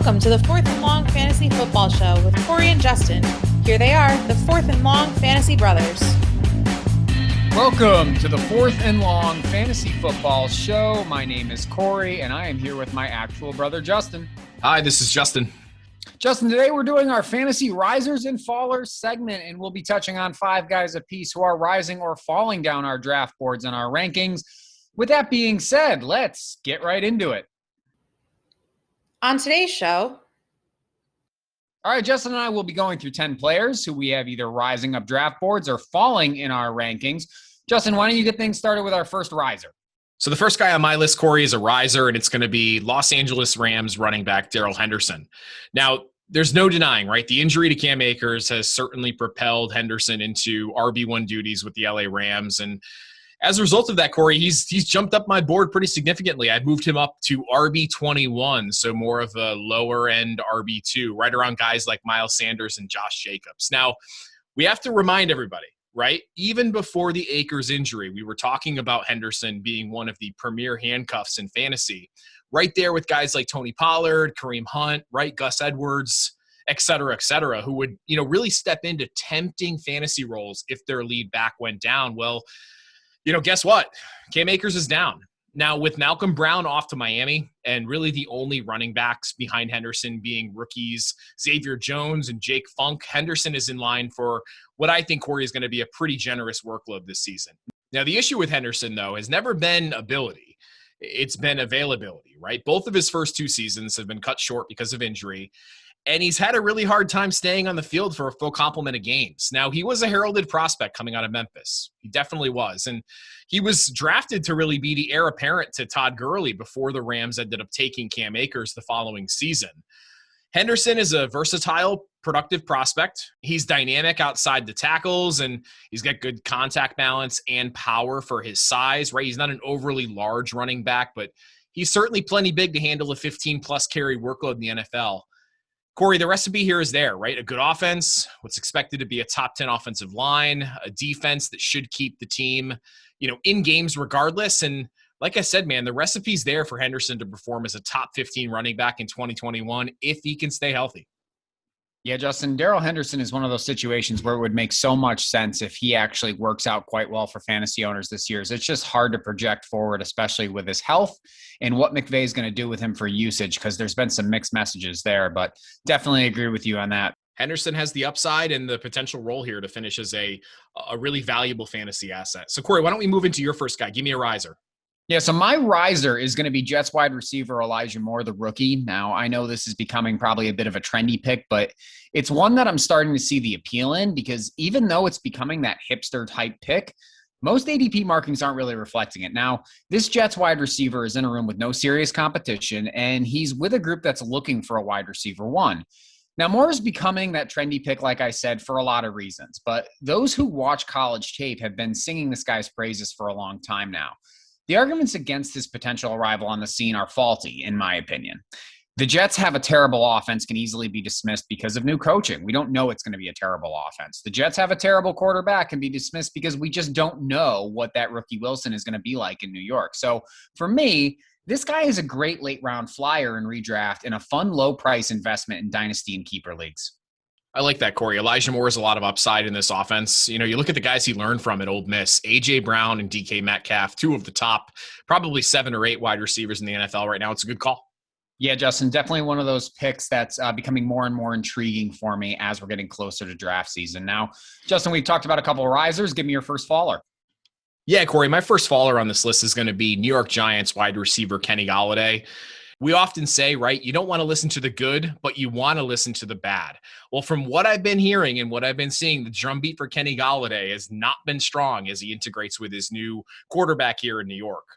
Welcome to the Fourth and Long Fantasy Football Show with Corey and Justin. Here they are, the Fourth and Long Fantasy Brothers. Welcome to the Fourth and Long Fantasy Football Show. My name is Corey, and I am here with my actual brother, Justin. Hi, this is Justin. Justin, today we're doing our Fantasy Risers and Fallers segment, and we'll be touching on five guys apiece who are rising or falling down our draft boards and our rankings. With that being said, let's get right into it. On today's show, all right, Justin and I will be going through 10 players who we have either rising up draft boards or falling in our rankings. Justin, why don't you get things started with our first riser? So the first guy on my list, Corey, is a riser, and it's going to be Los Angeles Rams running back Darrell Henderson. Now, there's no denying, right? The injury to Cam Akers has certainly propelled Henderson into RB1 duties with the LA Rams, and as a result of that, Corey, he's jumped up my board pretty significantly. I've moved him up to RB21, so more of a lower-end RB2, right around guys like Miles Sanders and Josh Jacobs. Now, we have to remind everybody, right? Even before the Akers injury, we were talking about Henderson being one of the premier handcuffs in fantasy, right there with guys like Tony Pollard, Kareem Hunt, right, Gus Edwards, et cetera, who would, really step into tempting fantasy roles if their lead back went down. Well, guess what? Cam Akers is down. Now, with Malcolm Brown off to Miami, and really the only running backs behind Henderson being rookies Xavier Jones and Jake Funk, Henderson is in line for what I think, Corey, is going to be a pretty generous workload this season. Now, the issue with Henderson, though, has never been ability. It's been availability, right? Both of his first two seasons have been cut short because of injury, and he's had a really hard time staying on the field for a full complement of games. Now, he was a heralded prospect coming out of Memphis. He definitely was. And he was drafted to really be the heir apparent to Todd Gurley before the Rams ended up taking Cam Akers the following season. Henderson is a versatile, productive prospect. He's dynamic outside the tackles, and he's got good contact balance and power for his size, right? He's not an overly large running back, but he's certainly plenty big to handle a 15-plus carry workload in the NFL. Corey, the recipe here is there, right? A good offense, what's expected to be a top 10 offensive line, a defense that should keep the team, in games regardless. And like I said, man, the recipe's there for Henderson to perform as a top 15 running back in 2021 if he can stay healthy. Yeah, Justin, Darrell Henderson is one of those situations where it would make so much sense if he actually works out quite well for fantasy owners this year. It's just hard to project forward, especially with his health and what McVay is going to do with him for usage, because there's been some mixed messages there, but definitely agree with you on that. Henderson has the upside and the potential role here to finish as a really valuable fantasy asset. So, Corey, why don't we move into your first guy? Give me a riser. Yeah, so my riser is going to be Jets wide receiver Elijah Moore, the rookie. Now, I know this is becoming probably a bit of a trendy pick, but it's one that I'm starting to see the appeal in, because even though it's becoming that hipster type pick, most ADP markings aren't really reflecting it. Now, this Jets wide receiver is in a room with no serious competition, and he's with a group that's looking for a wide receiver one. Now, Moore is becoming that trendy pick, like I said, for a lot of reasons, but those who watch college tape have been singing this guy's praises for a long time now. The arguments against his potential arrival on the scene are faulty, in my opinion. The Jets have a terrible offense, can easily be dismissed because of new coaching. We don't know it's going to be a terrible offense. The Jets have a terrible quarterback, can be dismissed because we just don't know what that rookie Wilson is going to be like in New York. So for me, this guy is a great late round flyer in redraft and a fun low price investment in dynasty and keeper leagues. I like that, Corey. Elijah Moore has a lot of upside in this offense. You look at the guys he learned from at Ole Miss, A.J. Brown and DK Metcalf, two of the top, probably 7 or 8 wide receivers in the NFL right now. It's a good call. Yeah, Justin, definitely one of those picks that's becoming more and more intriguing for me as we're getting closer to draft season. Now, Justin, we've talked about a couple of risers. Give me your first faller. Yeah, Corey, my first faller on this list is going to be New York Giants wide receiver Kenny Golladay. We often say, right, you don't want to listen to the good, but you want to listen to the bad. Well, from what I've been hearing and what I've been seeing, the drumbeat for Kenny Golladay has not been strong as he integrates with his new quarterback here in New York.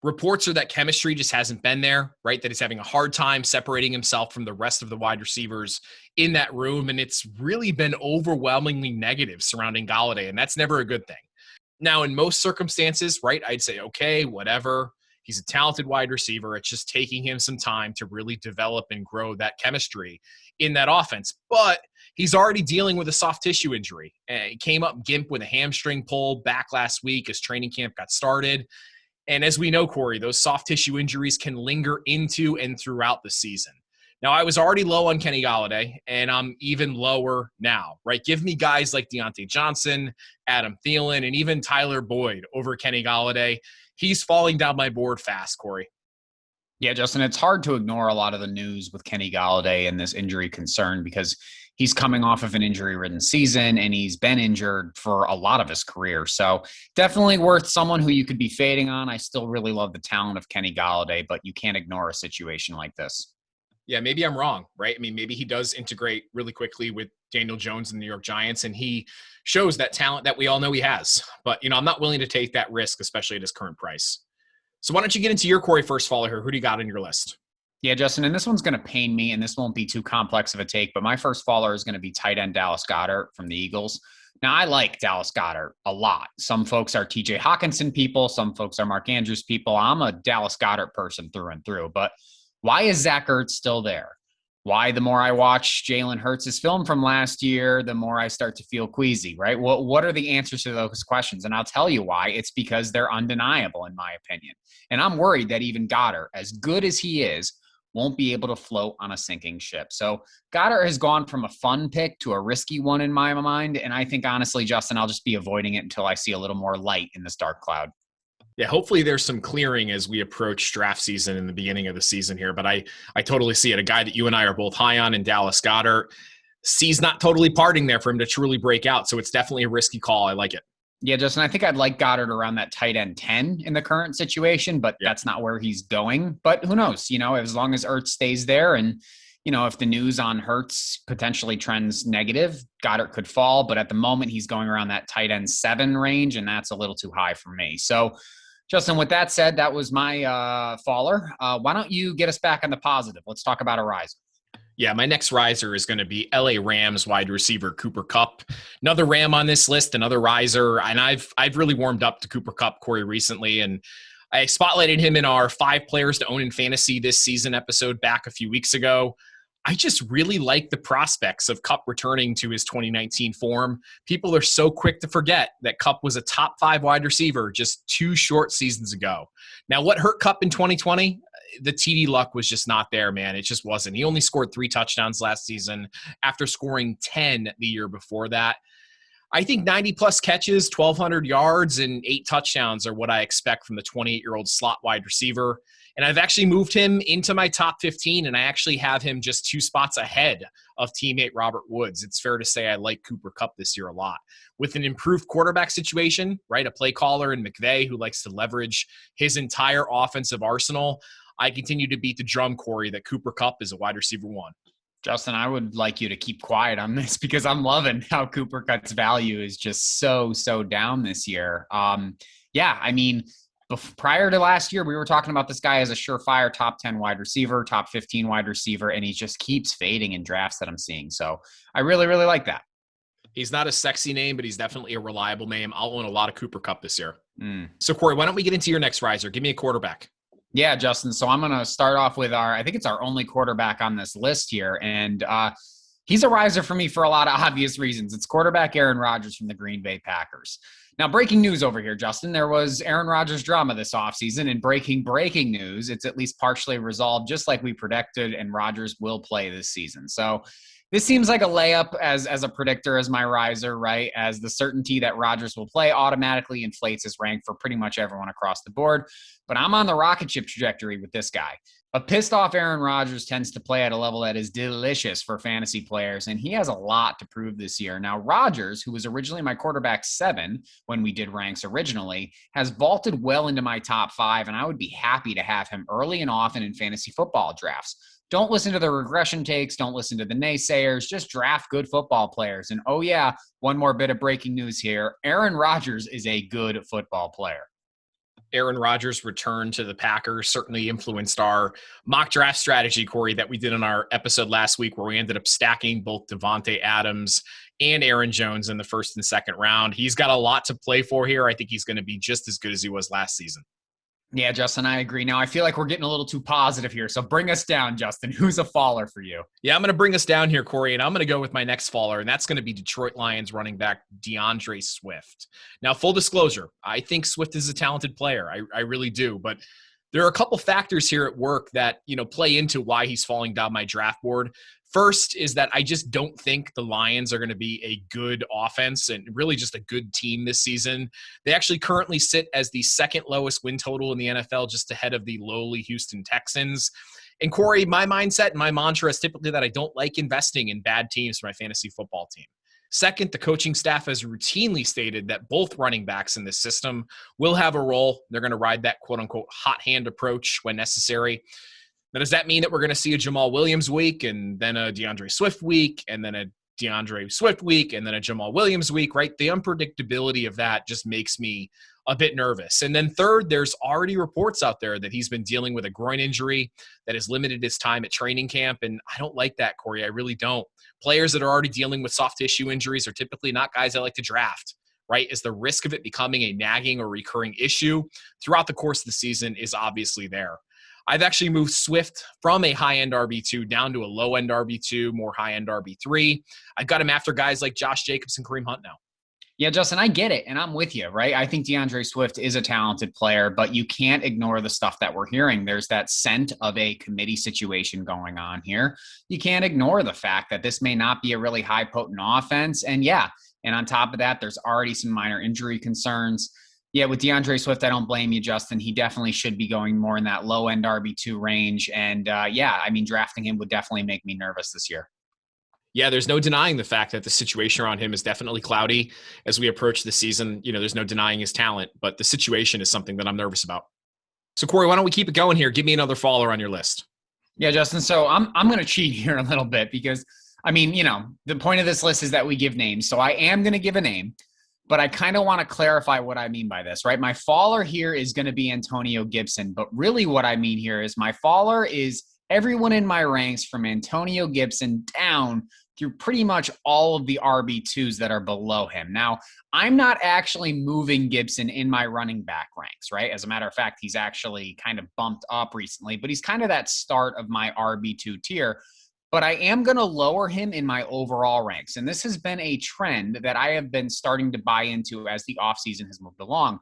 Reports are that chemistry just hasn't been there, right? That he's having a hard time separating himself from the rest of the wide receivers in that room. And it's really been overwhelmingly negative surrounding Golladay, and that's never a good thing. Now, in most circumstances, right, I'd say, okay, whatever. He's a talented wide receiver. It's just taking him some time to really develop and grow that chemistry in that offense. But he's already dealing with a soft tissue injury. He came up gimp with a hamstring pull back last week as training camp got started. And as we know, Corey, those soft tissue injuries can linger into and throughout the season. Now, I was already low on Kenny Golladay, and I'm even lower now, right? Give me guys like Deontay Johnson, Adam Thielen, and even Tyler Boyd over Kenny Golladay. He's falling down my board fast, Corey. Yeah, Justin, it's hard to ignore a lot of the news with Kenny Golladay and this injury concern because he's coming off of an injury-ridden season and he's been injured for a lot of his career. So definitely worth someone who you could be fading on. I still really love the talent of Kenny Golladay, but you can't ignore a situation like this. Yeah, maybe I'm wrong, right? I mean, maybe he does integrate really quickly with Daniel Jones and the New York Giants, and he shows that talent that we all know he has. But, I'm not willing to take that risk, especially at his current price. So why don't you get into your Corey first follow here? Who do you got on your list? Yeah, Justin, and this one's going to pain me, and this won't be too complex of a take, but my first follower is going to be tight end Dallas Goedert from the Eagles. Now, I like Dallas Goedert a lot. Some folks are TJ Hawkinson people. Some folks are Mark Andrews people. I'm a Dallas Goedert person through and through. But why is Zach Ertz still there? Why, the more I watch Jalen Hurts' film from last year, the more I start to feel queasy, right? What are the answers to those questions? And I'll tell you why. It's because they're undeniable, in my opinion. And I'm worried that even Goedert, as good as he is, won't be able to float on a sinking ship. So Goedert has gone from a fun pick to a risky one in my mind. And I think, honestly, Justin, I'll just be avoiding it until I see a little more light in this dark cloud. Yeah, hopefully there's some clearing as we approach draft season in the beginning of the season here. But I totally see it. A guy that you and I are both high on in Dallas Goedert. C's not totally parting there for him to truly break out. So it's definitely a risky call. I like it. Yeah, Justin, I think I'd like Goedert around that tight end 10 in the current situation, but that's not where he's going. But who knows, as long as Ertz stays there and, if the news on Hurts potentially trends negative, Goedert could fall. But at the moment, he's going around that tight end 7 range, and that's a little too high for me. So, Justin, with that said, that was my faller. Why don't you get us back on the positive? Let's talk about a riser. Yeah, my next riser is going to be LA Rams wide receiver Cooper Kupp. Another Ram on this list, another riser. And I've really warmed up to Cooper Kupp, Corey, recently. And I spotlighted him in our 5 players to own in fantasy this season episode back a few weeks ago. I just really like the prospects of Kupp returning to his 2019 form. People are so quick to forget that Kupp was a top 5 wide receiver just 2 short seasons ago. Now, what hurt Kupp in 2020? The TD luck was just not there, man. It just wasn't. He only scored 3 touchdowns last season after scoring 10 the year before that. I think 90-plus catches, 1,200 yards, and 8 touchdowns are what I expect from the 28-year-old slot wide receiver. And I've actually moved him into my top 15, and I actually have him just 2 spots ahead of teammate Robert Woods. It's fair to say I like Cooper Kupp this year a lot. With an improved quarterback situation, right, a play caller in McVay who likes to leverage his entire offensive arsenal, I continue to beat the drum, Corey, that Cooper Kupp is a wide receiver 1. Justin, I would like you to keep quiet on this because I'm loving how Cooper Kupp's value is just so down this year. Prior to last year, we were talking about this guy as a surefire top 10 wide receiver, top 15 wide receiver, and he just keeps fading in drafts that I'm seeing. So I really, really like that. He's not a sexy name, but he's definitely a reliable name. I'll own a lot of Cooper Kupp this year. So, Corey, why don't we get into your next riser? Give me a quarterback. Yeah, Justin. So I'm going to start off with I think it's our only quarterback on this list here. And he's a riser for me for a lot of obvious reasons. It's quarterback Aaron Rodgers from the Green Bay Packers. Now, breaking news over here, Justin. There was Aaron Rodgers drama this offseason, and breaking news, it's at least partially resolved, just like we predicted, and Rodgers will play this season. So this seems like a layup as a predictor, as my riser, right? As the certainty that Rodgers will play automatically inflates his rank for pretty much everyone across the board. But I'm on the rocket ship trajectory with this guy. A pissed off Aaron Rodgers tends to play at a level that is delicious for fantasy players, and he has a lot to prove this year. Now, Rodgers, who was originally my quarterback 7 when we did ranks originally, has vaulted well into my top 5, and I would be happy to have him early and often in fantasy football drafts. Don't listen to the regression takes. Don't listen to the naysayers. Just draft good football players. And oh yeah, one more bit of breaking news here. Aaron Rodgers is a good football player. Aaron Rodgers' return to the Packers certainly influenced our mock draft strategy, Corey, that we did in our episode last week, where we ended up stacking both Devontae Adams and Aaron Jones in the first and second round. He's got a lot to play for here. I think he's going to be just as good as he was last season. Yeah, Justin, I agree. Now, I feel like we're getting a little too positive here, so bring us down, Justin. Who's a faller for you? Yeah, I'm going to bring us down here, Corey, and I'm going to go with my next faller, and that's going to be Detroit Lions running back DeAndre Swift. Now, full disclosure, I think Swift is a talented player. I really do, but There are a couple factors here at work that, play into why he's falling down my draft board. First is that I just don't think the Lions are going to be a good offense and really just a good team this season. They actually currently sit as the second lowest win total in the NFL, just ahead of the lowly Houston Texans. And Corey, my mindset and my mantra is typically that I don't like investing in bad teams for my fantasy football team. Second, the coaching staff has routinely stated that both running backs in this system will have a role. They're going to ride that quote-unquote hot hand approach when necessary. Now, does that mean that we're going to see a Jamal Williams week and then a DeAndre Swift week and then a DeAndre Swift week and then a Jamal Williams week, right? The unpredictability of that just makes me a bit nervous. And then third, there's already reports out there that he's been dealing with a groin injury that has limited his time at training camp. And I don't like that, Corey. I really don't. Players that are already dealing with soft tissue injuries are typically not guys I like to draft, right? As the risk of it becoming a nagging or recurring issue throughout the course of the season is obviously there. I've actually moved Swift from a high-end RB2 down to a low-end RB2, more high-end RB3. I've got him after guys like Josh Jacobs and Kareem Hunt now. Yeah, Justin, I get it. And I'm with you, right? I think DeAndre Swift is a talented player, but you can't ignore the stuff that we're hearing. There's that scent of a committee situation going on here. You can't ignore the fact that this may not be a really high potent offense. And and on top of that, there's already some minor injury concerns. Yeah, with DeAndre Swift, I don't blame you, Justin. He definitely should be going more in that low-end RB2 range. And drafting him would definitely make me nervous this year. Yeah, there's no denying the fact that the situation around him is definitely cloudy as we approach the season. There's no denying his talent, but the situation is something that I'm nervous about. So, Corey, why don't we keep it going here? Give me another faller on your list. Yeah, Justin. So I'm going to cheat here a little bit because, the point of this list is that we give names. So I am going to give a name, but I kind of want to clarify what I mean by this, right? My faller here is going to be Antonio Gibson, but really what I mean here is my faller is everyone in my ranks from Antonio Gibson down through pretty much all of the RB2s that are below him. Now, I'm not actually moving Gibson in my running back ranks, right? As a matter of fact, he's actually kind of bumped up recently, but he's kind of that start of my RB2 tier. But I am going to lower him in my overall ranks. And this has been a trend that I have been starting to buy into as the offseason has moved along.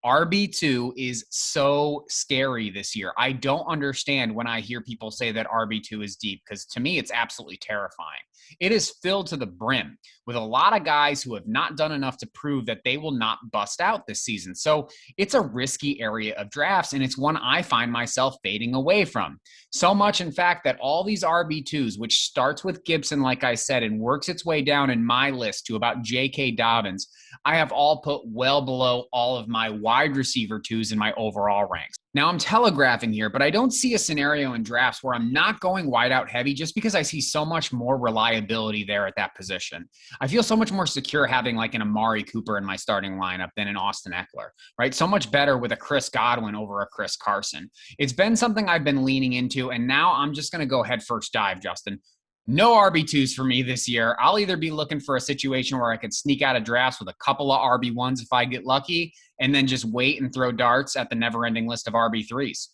RB2 is so scary this year. I don't understand when I hear people say that RB2 is deep, because to me, it's absolutely terrifying. It is filled to the brim with a lot of guys who have not done enough to prove that they will not bust out this season. So it's a risky area of drafts, and it's one I find myself fading away from. So much, in fact, that all these RB2s, which starts with Gibson, like I said, and works its way down in my list to about J.K. Dobbins, I have all put well below all of my wide receiver twos in my overall ranks. Now, I'm telegraphing here, but I don't see a scenario in drafts where I'm not going wide out heavy just because I see so much more reliability there at that position. I feel so much more secure having like an Amari Cooper in my starting lineup than an Austin Eckler, right? So much better with a Chris Godwin over a Chris Carson. It's been something I've been leaning into, and now I'm just going to go head first dive, Justin. No RB2s for me this year. I'll either be looking for a situation where I can sneak out of drafts with a couple of RB1s if I get lucky, and then just wait and throw darts at the never-ending list of RB3s.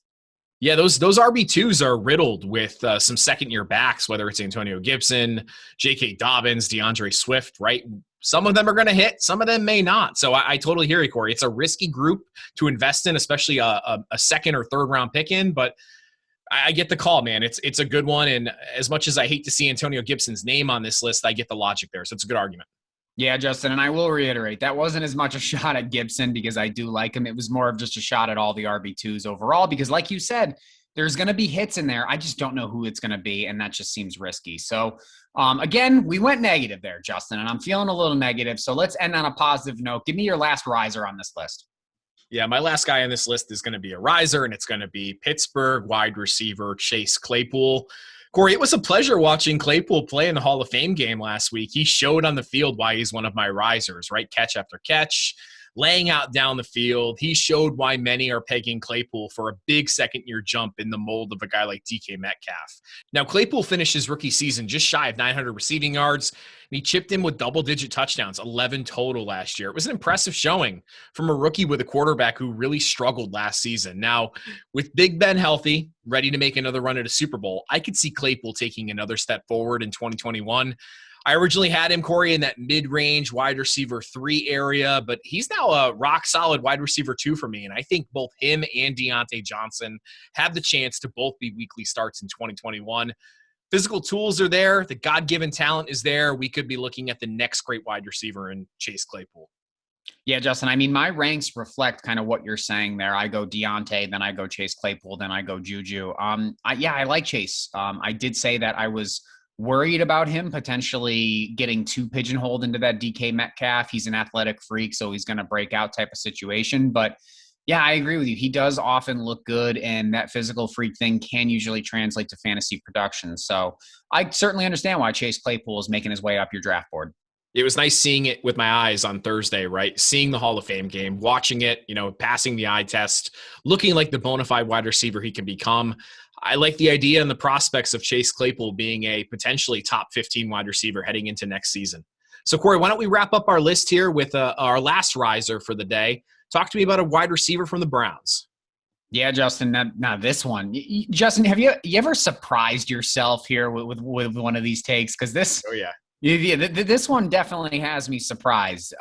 Yeah, those RB2s are riddled with some second-year backs, whether it's Antonio Gibson, J.K. Dobbins, DeAndre Swift, right? Some of them are going to hit. Some of them may not. So I totally hear you, Corey. It's a risky group to invest in, especially a second or third-round pick in, but I get the call, man. It's a good one. And as much as I hate to see Antonio Gibson's name on this list, I get the logic there. So it's a good argument. Yeah, Justin, and I will reiterate, that wasn't as much a shot at Gibson because I do like him. It was more of just a shot at all the RB2s overall because like you said, there's going to be hits in there. I just don't know who it's going to be, and that just seems risky. So, again, we went negative there, Justin, and I'm feeling a little negative. So let's end on a positive note. Give me your last riser on this list. Yeah, my last guy on this list is going to be a riser, and it's going to be Pittsburgh wide receiver Chase Claypool. Corey, it was a pleasure watching Claypool play in the Hall of Fame game last week. He showed on the field why he's one of my risers, right? Catch after catch, laying out down the field. He showed why many are pegging Claypool for a big second-year jump in the mold of a guy like DK Metcalf. Now, Claypool finished his rookie season just shy of 900 receiving yards, and he chipped in with double-digit touchdowns, 11 total last year. It was an impressive showing from a rookie with a quarterback who really struggled last season. Now, with Big Ben healthy, ready to make another run at a Super Bowl, I could see Claypool taking another step forward in 2021. I originally had him, Corey, in that mid-range wide receiver 3 area, but he's now a rock-solid wide receiver 2 for me, and I think both him and Deontay Johnson have the chance to both be weekly starts in 2021. Physical tools are there. The God-given talent is there. We could be looking at the next great wide receiver in Chase Claypool. Yeah, Justin, I mean, my ranks reflect kind of what you're saying there. I go Deontay, then I go Chase Claypool, then I go Juju. I like Chase. I did say that I was worried about him potentially getting too pigeonholed into that DK Metcalf. He's an athletic freak, so he's going to break out type of situation. But yeah, I agree with you. He does often look good, and that physical freak thing can usually translate to fantasy production. So I certainly understand why Chase Claypool is making his way up your draft board. It was nice seeing it with my eyes on Thursday, right? Seeing the Hall of Fame game, watching it, passing the eye test, looking like the bona fide wide receiver he can become. I like the idea and the prospects of Chase Claypool being a potentially top 15 wide receiver heading into next season. So, Corey, why don't we wrap up our list here with our last riser for the day? Talk to me about a wide receiver from the Browns. Yeah, Justin. Now this one, Justin, have you ever surprised yourself here with one of these takes? Because this, oh yeah. Yeah, this one definitely has me surprised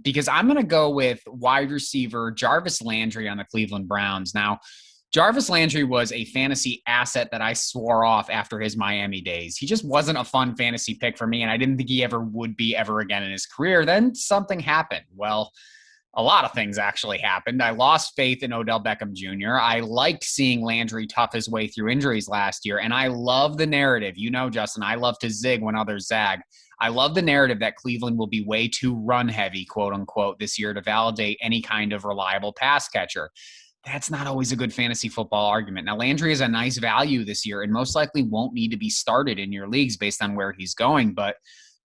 because I'm going to go with wide receiver Jarvis Landry on the Cleveland Browns. Now, Jarvis Landry was a fantasy asset that I swore off after his Miami days. He just wasn't a fun fantasy pick for me, and I didn't think he ever would be ever again in his career. Then something happened. Well, a lot of things actually happened. I lost faith in Odell Beckham Jr. I liked seeing Landry tough his way through injuries last year, and I love the narrative. Justin, I love to zig when others zag. I love the narrative that Cleveland will be way too run-heavy, quote-unquote, this year to validate any kind of reliable pass catcher. That's not always a good fantasy football argument. Now, Landry is a nice value this year and most likely won't need to be started in your leagues based on where he's going, but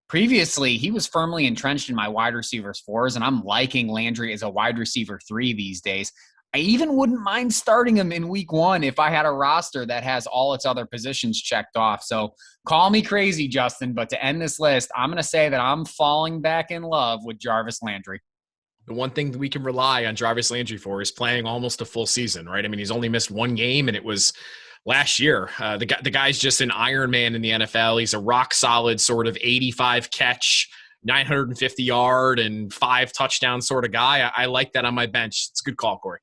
previously, he was firmly entrenched in my wide receivers 4s, and I'm liking Landry as a wide receiver 3 these days. I even wouldn't mind starting him in week 1 if I had a roster that has all its other positions checked off. So call me crazy, Justin, but to end this list, I'm going to say that I'm falling back in love with Jarvis Landry. The one thing that we can rely on Jarvis Landry for is playing almost a full season, right? I mean, he's only missed 1 game, and it was last year. The guy's just an Iron Man in the NFL. He's a rock-solid sort of 85-catch, 950-yard, and 5 touchdown sort of guy. I like that on my bench. It's a good call, Corey.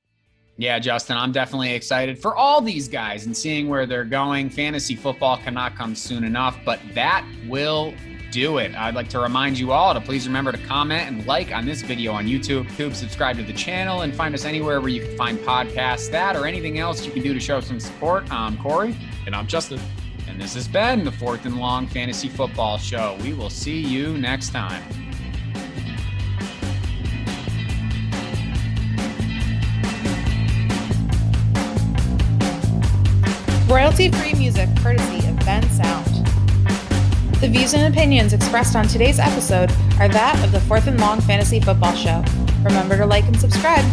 Yeah, Justin, I'm definitely excited for all these guys and seeing where they're going. Fantasy football cannot come soon enough, but that will do it. I'd like to remind you all to please remember to comment and like on this video on YouTube, subscribe to the channel, and find us anywhere where you can find podcasts, that or anything else you can do to show some support. I'm Corey. And I'm Justin. And this has been the 4th and Long Fantasy Football Show. We will see you next time. Royalty-free music courtesy of Ben Sound. The views and opinions expressed on today's episode are that of the 4th and Long Fantasy Football Show. Remember to like and subscribe.